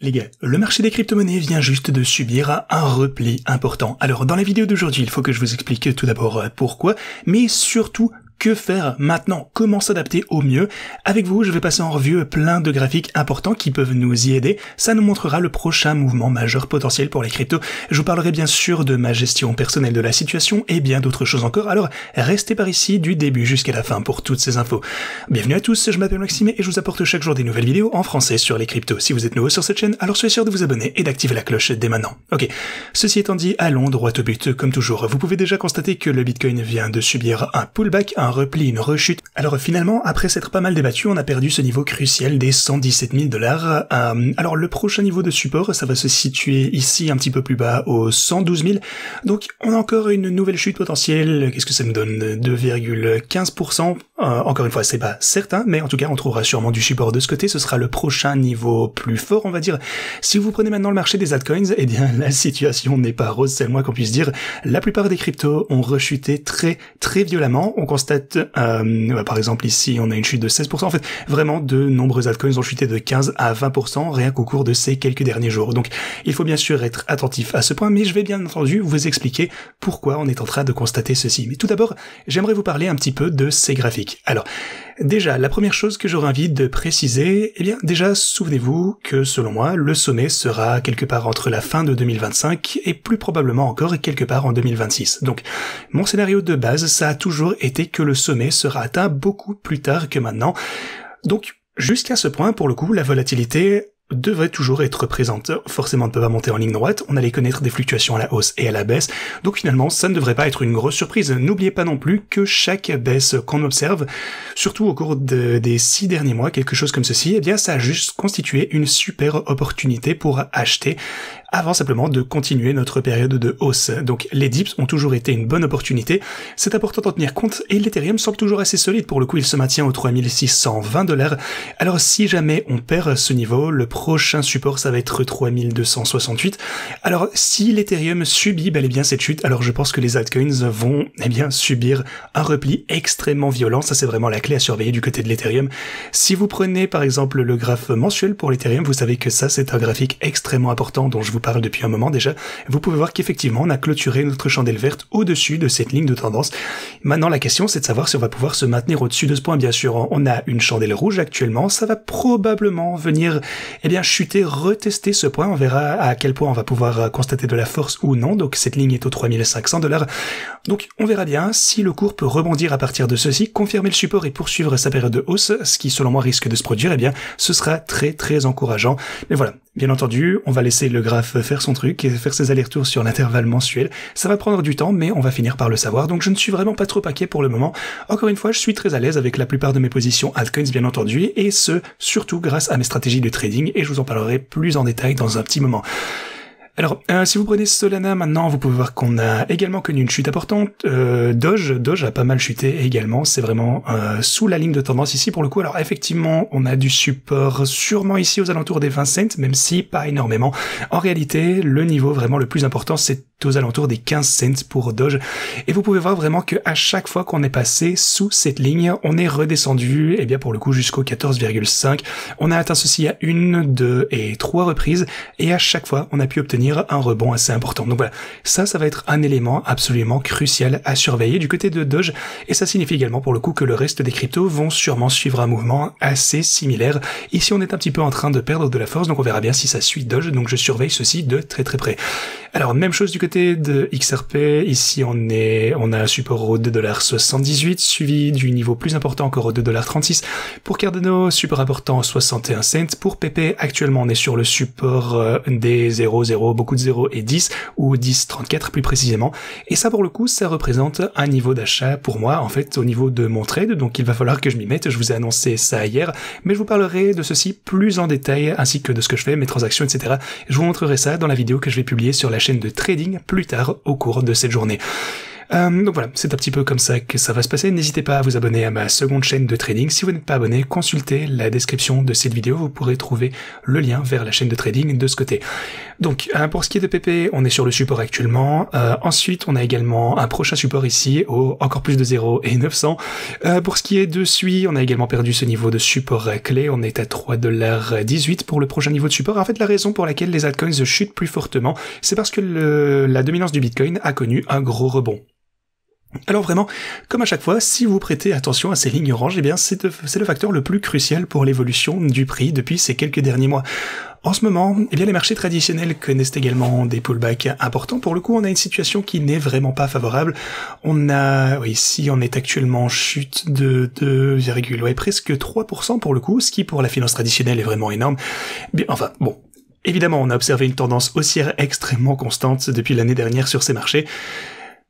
Les gars, le marché des crypto-monnaies vient juste de subir un repli important. Alors dans la vidéo d'aujourd'hui, il faut que je vous explique tout d'abord pourquoi, mais surtout que faire maintenant, comment s'adapter au mieux. Avec vous, je vais passer en revue plein de graphiques importants qui peuvent nous y aider. Ça nous montrera le prochain mouvement majeur potentiel pour les cryptos. Je vous parlerai bien sûr de ma gestion personnelle de la situation et bien d'autres choses encore. Alors restez par ici du début jusqu'à la fin pour toutes ces infos. Bienvenue à tous, je m'appelle Maxime et je vous apporte chaque jour des nouvelles vidéos en français sur les cryptos. Si vous êtes nouveau sur cette chaîne, alors soyez sûr de vous abonner et d'activer la cloche dès maintenant. Ok, ceci étant dit, allons droit au but. Comme toujours, vous pouvez déjà constater que le Bitcoin vient de subir un pullback, un repli, une rechute. Alors finalement, après s'être pas mal débattu, on a perdu ce niveau crucial des 117 000 $. Alors le prochain niveau de support, ça va se situer ici un petit peu plus bas aux 112 000. Donc on a encore une nouvelle chute potentielle. Qu'est-ce que ça nous donne? 2,15%. Encore une fois, c'est pas certain, mais en tout cas, on trouvera sûrement du support de ce côté. Ce sera le prochain niveau plus fort, on va dire. Si vous prenez maintenant le marché des altcoins, eh bien la situation n'est pas rose, c'est le moins qu'on puisse dire. La plupart des cryptos ont rechuté très violemment. On constate, par exemple ici, on a une chute de 16%. En fait, vraiment, de nombreux altcoins ont chuté de 15 à 20% rien qu'au cours de ces quelques derniers jours. Donc, il faut bien sûr être attentif à ce point, mais je vais bien entendu vous expliquer pourquoi on est en train de constater ceci. Mais tout d'abord, j'aimerais vous parler un petit peu de ces graphiques. Alors, déjà, la première chose que j'aurais envie de préciser, eh bien, déjà, souvenez-vous que, selon moi, le sommet sera quelque part entre la fin de 2025 et plus probablement encore quelque part en 2026. Donc, mon scénario de base, ça a toujours été que le sommet sera atteint beaucoup plus tard que maintenant. Donc, jusqu'à ce point, pour le coup, la volatilité devrait toujours être présente. Forcément, on ne peut pas monter en ligne droite, on allait connaître des fluctuations à la hausse et à la baisse, donc finalement, ça ne devrait pas être une grosse surprise. N'oubliez pas non plus que chaque baisse qu'on observe, surtout au cours des 6 derniers mois, quelque chose comme ceci, eh bien, ça a juste constitué une super opportunité pour acheter, avant simplement de continuer notre période de hausse. Donc les dips ont toujours été une bonne opportunité, c'est important d'en tenir compte, et l'Ethereum semble toujours assez solide, pour le coup il se maintient aux 3620 $. Alors si jamais on perd ce niveau, le prochain support ça va être 3268. Alors si l'Ethereum subit bel et bien cette chute, alors je pense que les altcoins vont subir un repli extrêmement violent, ça c'est vraiment la clé à surveiller du côté de l'Ethereum. Si vous prenez par exemple le graphe mensuel pour l'Ethereum, vous savez que ça c'est un graphique extrêmement important dont je vous parle depuis un moment déjà, vous pouvez voir qu'effectivement on a clôturé notre chandelle verte au-dessus de cette ligne de tendance. Maintenant la question c'est de savoir si on va pouvoir se maintenir au-dessus de ce point. Bien sûr, on a une chandelle rouge actuellement, ça va probablement venir chuter, retester ce point, on verra à quel point on va pouvoir constater de la force ou non, donc cette ligne est aux 3500 $. Donc on verra bien si le cours peut rebondir à partir de ceci, confirmer le support et poursuivre sa période de hausse, ce qui selon moi risque de se produire, eh bien ce sera très encourageant. Mais voilà, bien entendu, on va laisser le graphe faire son truc et faire ses allers-retours sur l'intervalle mensuel. Ça va prendre du temps, mais on va finir par le savoir, donc je ne suis vraiment pas trop inquiet pour le moment. Encore une fois, je suis très à l'aise avec la plupart de mes positions altcoins, bien entendu, et ce, surtout grâce à mes stratégies de trading, et je vous en parlerai plus en détail dans un petit moment. Alors, si vous prenez Solana maintenant, vous pouvez voir qu'on a également connu une chute importante. Doge a pas mal chuté également, c'est vraiment sous la ligne de tendance ici pour le coup. Alors effectivement, on a du support sûrement ici aux alentours des 20 cents, même si pas énormément. En réalité, le niveau vraiment le plus important, c'est aux alentours des 15 cents pour Doge. Et vous pouvez voir vraiment que à chaque fois qu'on est passé sous cette ligne, on est redescendu, et bien pour le coup jusqu'au 14,5. On a atteint ceci à 1, 2 et 3 reprises, et à chaque fois, on a pu obtenir un rebond assez important. Donc voilà, ça va être un élément absolument crucial à surveiller du côté de Doge, et ça signifie également pour le coup que le reste des cryptos vont sûrement suivre un mouvement assez similaire. Ici, on est un petit peu en train de perdre de la force, donc on verra bien si ça suit Doge, donc je surveille ceci de très près. Alors, même chose du côté de XRP, ici on a un support au 2,78 $, suivi du niveau plus important encore au 2,36 $. Pour Cardano, support important 61 cents. Pour PP, actuellement on est sur le support des 0,0, beaucoup de 0 et 10, ou 10,34 plus précisément. Et ça pour le coup, ça représente un niveau d'achat pour moi, en fait, au niveau de mon trade, donc il va falloir que je m'y mette. Je vous ai annoncé ça hier, mais je vous parlerai de ceci plus en détail, ainsi que de ce que je fais, mes transactions, etc. Je vous montrerai ça dans la vidéo que je vais publier sur la chaîne de trading plus tard au cours de cette journée. Donc voilà, c'est un petit peu comme ça que ça va se passer. N'hésitez pas à vous abonner à ma seconde chaîne de trading. Si vous n'êtes pas abonné, consultez la description de cette vidéo, vous pourrez trouver le lien vers la chaîne de trading de ce côté. Donc pour ce qui est de PP, on est sur le support actuellement. Ensuite, on a également un prochain support ici au encore plus de 0 et 900. Pour ce qui est de SUI, on a également perdu ce niveau de support clé. On est à 3,18$ pour le prochain niveau de support. En fait, la raison pour laquelle les altcoins chutent plus fortement, c'est parce que la dominance du Bitcoin a connu un gros rebond. Alors vraiment, comme à chaque fois, si vous prêtez attention à ces lignes oranges, eh bien c'est le facteur le plus crucial pour l'évolution du prix depuis ces quelques derniers mois. En ce moment, eh bien les marchés traditionnels connaissent également des pullbacks importants. Pour le coup, on a une situation qui n'est vraiment pas favorable. Ici, on est actuellement en chute de presque 3% pour le coup, ce qui pour la finance traditionnelle est vraiment énorme. Bien, enfin, bon. Évidemment, on a observé une tendance haussière extrêmement constante depuis l'année dernière sur ces marchés.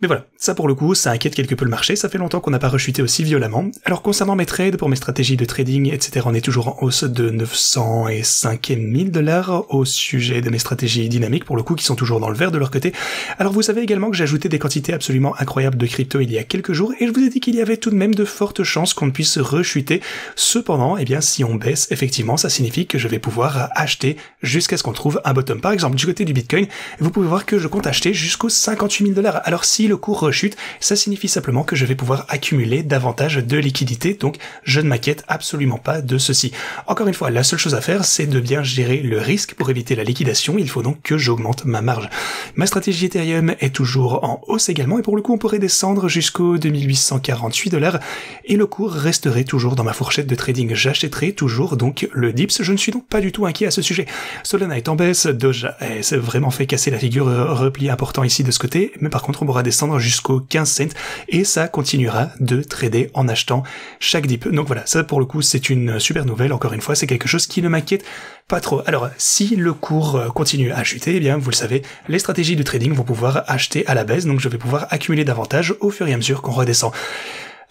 Mais voilà, ça pour le coup, ça inquiète quelque peu le marché, ça fait longtemps qu'on n'a pas rechuté aussi violemment. Alors concernant mes trades, pour mes stratégies de trading, etc., on est toujours en hausse de 905 $, au sujet de mes stratégies dynamiques, pour le coup, qui sont toujours dans le vert de leur côté. Alors vous savez également que j'ai ajouté des quantités absolument incroyables de crypto il y a quelques jours, et je vous ai dit qu'il y avait tout de même de fortes chances qu'on ne puisse rechuter. Cependant, eh bien, si on baisse, effectivement, ça signifie que je vais pouvoir acheter jusqu'à ce qu'on trouve un bottom. Par exemple, du côté du Bitcoin, vous pouvez voir que je compte acheter jusqu'aux 58 000 $. Alors si le cours rechute, ça signifie simplement que je vais pouvoir accumuler davantage de liquidités, donc je ne m'inquiète absolument pas de ceci. Encore une fois, la seule chose à faire, c'est de bien gérer le risque pour éviter la liquidation, il faut donc que j'augmente ma marge. Ma stratégie Ethereum est toujours en hausse également, et pour le coup on pourrait descendre jusqu'aux 2848 $, et le cours resterait toujours dans ma fourchette de trading. J'achèterai toujours donc le DIPS, je ne suis donc pas du tout inquiet à ce sujet. Solana est en baisse, Doge s'est vraiment fait casser la figure, repli important ici de ce côté, mais par contre on pourra descendre jusqu'aux 15 cents et ça continuera de trader en achetant chaque dip. Donc voilà, ça pour le coup c'est une super nouvelle, encore une fois c'est quelque chose qui ne m'inquiète pas trop. Alors si le cours continue à chuter, eh bien vous le savez, les stratégies de trading vont pouvoir acheter à la baisse, donc je vais pouvoir accumuler davantage au fur et à mesure qu'on redescend.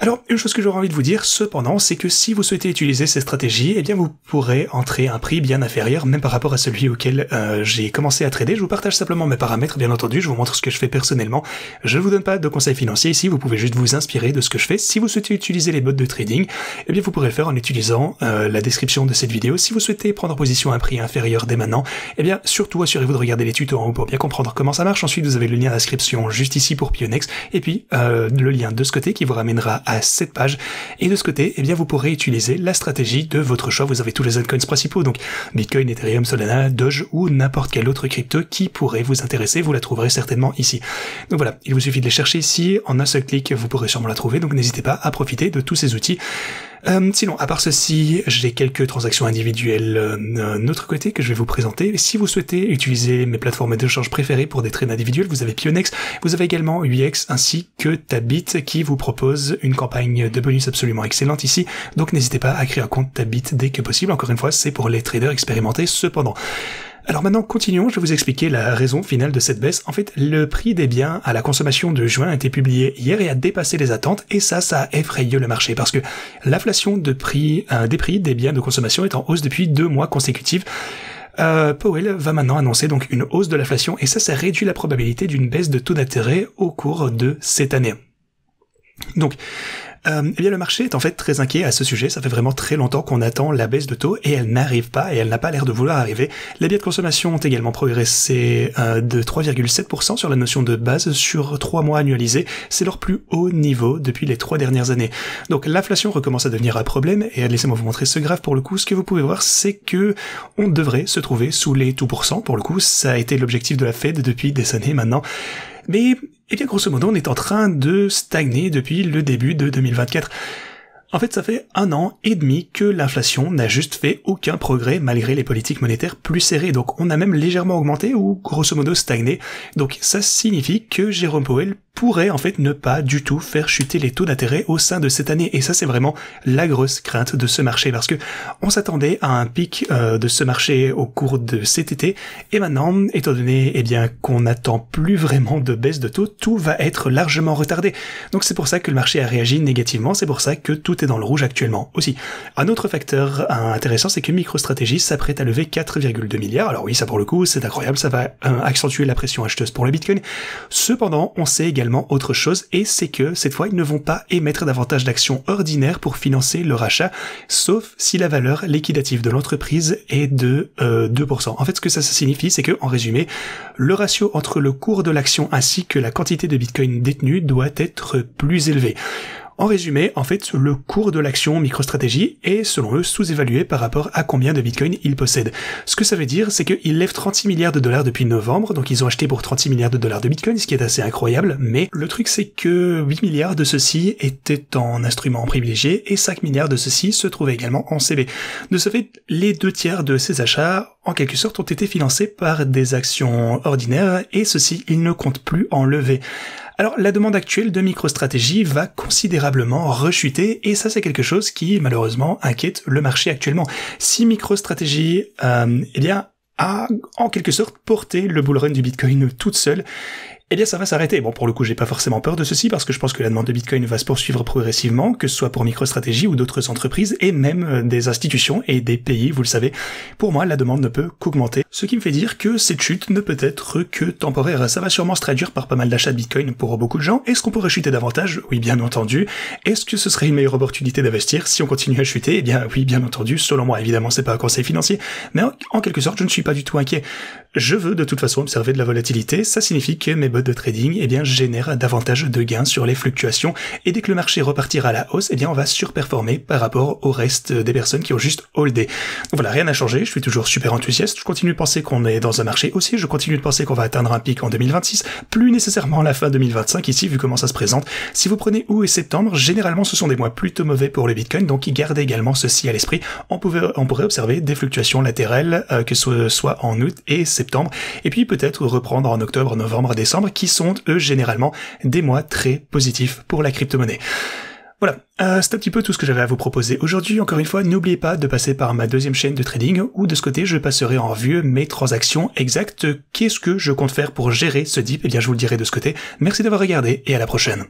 Alors, une chose que j'aurais envie de vous dire, cependant, c'est que si vous souhaitez utiliser ces stratégies, eh bien vous pourrez entrer à un prix bien inférieur, même par rapport à celui auquel j'ai commencé à trader. Je vous partage simplement mes paramètres, bien entendu, je vous montre ce que je fais personnellement. Je ne vous donne pas de conseils financiers ici, vous pouvez juste vous inspirer de ce que je fais. Si vous souhaitez utiliser les bots de trading, eh bien vous pourrez le faire en utilisant la description de cette vidéo. Si vous souhaitez prendre position à un prix inférieur dès maintenant, eh bien surtout assurez-vous de regarder les tutos en haut pour bien comprendre comment ça marche. Ensuite, vous avez le lien d'inscription juste ici pour Pionex, et puis le lien de ce côté qui vous ramènera à cette page, et de ce côté, eh bien vous pourrez utiliser la stratégie de votre choix. Vous avez tous les altcoins principaux, donc Bitcoin, Ethereum, Solana, Doge ou n'importe quelle autre crypto qui pourrait vous intéresser, vous la trouverez certainement ici. Donc voilà, il vous suffit de les chercher ici, en un seul clic vous pourrez sûrement la trouver, donc n'hésitez pas à profiter de tous ces outils. Sinon, à part ceci, j'ai quelques transactions individuelles d'un autre côté que je vais vous présenter. Si vous souhaitez utiliser mes plateformes d'échange préférées pour des trades individuels, vous avez Pionex, vous avez également UX ainsi que Tabit qui vous propose une campagne de bonus absolument excellente ici. Donc n'hésitez pas à créer un compte Tabit dès que possible. Encore une fois, c'est pour les traders expérimentés cependant. Alors maintenant, continuons, je vais vous expliquer la raison finale de cette baisse. En fait, le prix des biens à la consommation de juin a été publié hier et a dépassé les attentes, et ça a effrayé le marché, parce que l'inflation des prix des biens de consommation est en hausse depuis 2 mois consécutifs. Powell va maintenant annoncer donc une hausse de l'inflation, et ça réduit la probabilité d'une baisse de taux d'intérêt au cours de cette année. Donc, eh bien le marché est en fait très inquiet à ce sujet, ça fait vraiment très longtemps qu'on attend la baisse de taux et elle n'arrive pas, et elle n'a pas l'air de vouloir arriver. Les biens de consommation ont également progressé de 3,7% sur la notion de base sur 3 mois annualisés, c'est leur plus haut niveau depuis les 3 dernières années. Donc l'inflation recommence à devenir un problème, et laissez-moi vous montrer ce graphe pour le coup. Ce que vous pouvez voir, c'est que on devrait se trouver sous les 2%, pour le coup ça a été l'objectif de la Fed depuis des années maintenant. Mais, eh bien, grosso modo, on est en train de stagner depuis le début de 2024. En fait, ça fait 1 an et demi que l'inflation n'a juste fait aucun progrès malgré les politiques monétaires plus serrées. Donc, on a même légèrement augmenté ou grosso modo stagné. Donc, ça signifie que Jérôme Powell pourrait en fait ne pas du tout faire chuter les taux d'intérêt au sein de cette année, et ça c'est vraiment la grosse crainte de ce marché, parce que on s'attendait à un pic de ce marché au cours de cet été, et maintenant, étant donné eh bien qu'on n'attend plus vraiment de baisse de taux, tout va être largement retardé. Donc c'est pour ça que le marché a réagi négativement, c'est pour ça que tout est dans le rouge actuellement aussi. Un autre facteur intéressant, c'est que MicroStrategy s'apprête à lever 4,2 milliards. Alors oui, ça pour le coup c'est incroyable, ça va accentuer la pression acheteuse pour le Bitcoin. Cependant, on sait également également autre chose, et c'est que cette fois ils ne vont pas émettre davantage d'actions ordinaires pour financer leur achat, sauf si la valeur liquidative de l'entreprise est de 2%. En fait, ce que ça signifie, c'est que, en résumé, le ratio entre le cours de l'action ainsi que la quantité de Bitcoin détenue doit être plus élevé. En résumé, en fait, le cours de l'action MicroStrategy est, selon eux, sous-évalué par rapport à combien de Bitcoin ils possèdent. Ce que ça veut dire, c'est qu'ils lèvent 36 milliards de dollars depuis novembre, donc ils ont acheté pour 36 milliards de dollars de Bitcoin, ce qui est assez incroyable, mais le truc c'est que 8 milliards de ceux-ci étaient en instruments privilégiés et 5 milliards de ceux-ci se trouvaient également en CB. De ce fait, les 2/3 de ces achats, en quelque sorte, ont été financés par des actions ordinaires et ceux-ci, ils ne comptent plus en lever. Alors, la demande actuelle de MicroStrategy va considérablement rechuter, et ça c'est quelque chose qui, malheureusement, inquiète le marché actuellement. Si MicroStrategy, a, en quelque sorte, porté le bull run du Bitcoin toute seule, eh bien ça va s'arrêter. Bon, pour le coup, j'ai pas forcément peur de ceci, parce que je pense que la demande de Bitcoin va se poursuivre progressivement, que ce soit pour MicroStrategy ou d'autres entreprises, et même des institutions et des pays, vous le savez. Pour moi, la demande ne peut qu'augmenter, ce qui me fait dire que cette chute ne peut être que temporaire. Ça va sûrement se traduire par pas mal d'achats de Bitcoin pour beaucoup de gens. Est-ce qu'on pourrait chuter davantage? Oui, bien entendu. Est-ce que ce serait une meilleure opportunité d'investir si on continue à chuter? Eh bien, oui, bien entendu. Selon moi, évidemment, c'est pas un conseil financier, mais en quelque sorte, je ne suis pas du tout inquiet. Je veux de toute façon observer de la volatilité. Ça signifie que mes bots de trading, eh bien, génère davantage de gains sur les fluctuations, et dès que le marché repartira à la hausse, eh bien, on va surperformer par rapport au reste des personnes qui ont juste holdé. Donc voilà, rien n'a changé, je suis toujours super enthousiaste, je continue de penser qu'on est dans un marché haussier, je continue de penser qu'on va atteindre un pic en 2026, plus nécessairement à la fin 2025 ici, vu comment ça se présente. Si vous prenez août et septembre, généralement ce sont des mois plutôt mauvais pour le Bitcoin, donc gardez également ceci à l'esprit. On pourrait observer des fluctuations latérales, que ce soit en août et septembre, et puis peut-être reprendre en octobre, novembre, décembre, qui sont eux généralement des mois très positifs pour la crypto-monnaie. Voilà, c'est un petit peu tout ce que j'avais à vous proposer aujourd'hui. Encore une fois, n'oubliez pas de passer par ma deuxième chaîne de trading, où de ce côté je passerai en revue mes transactions exactes. Qu'est-ce que je compte faire pour gérer ce dip? Eh bien je vous le dirai de ce côté. Merci d'avoir regardé et à la prochaine.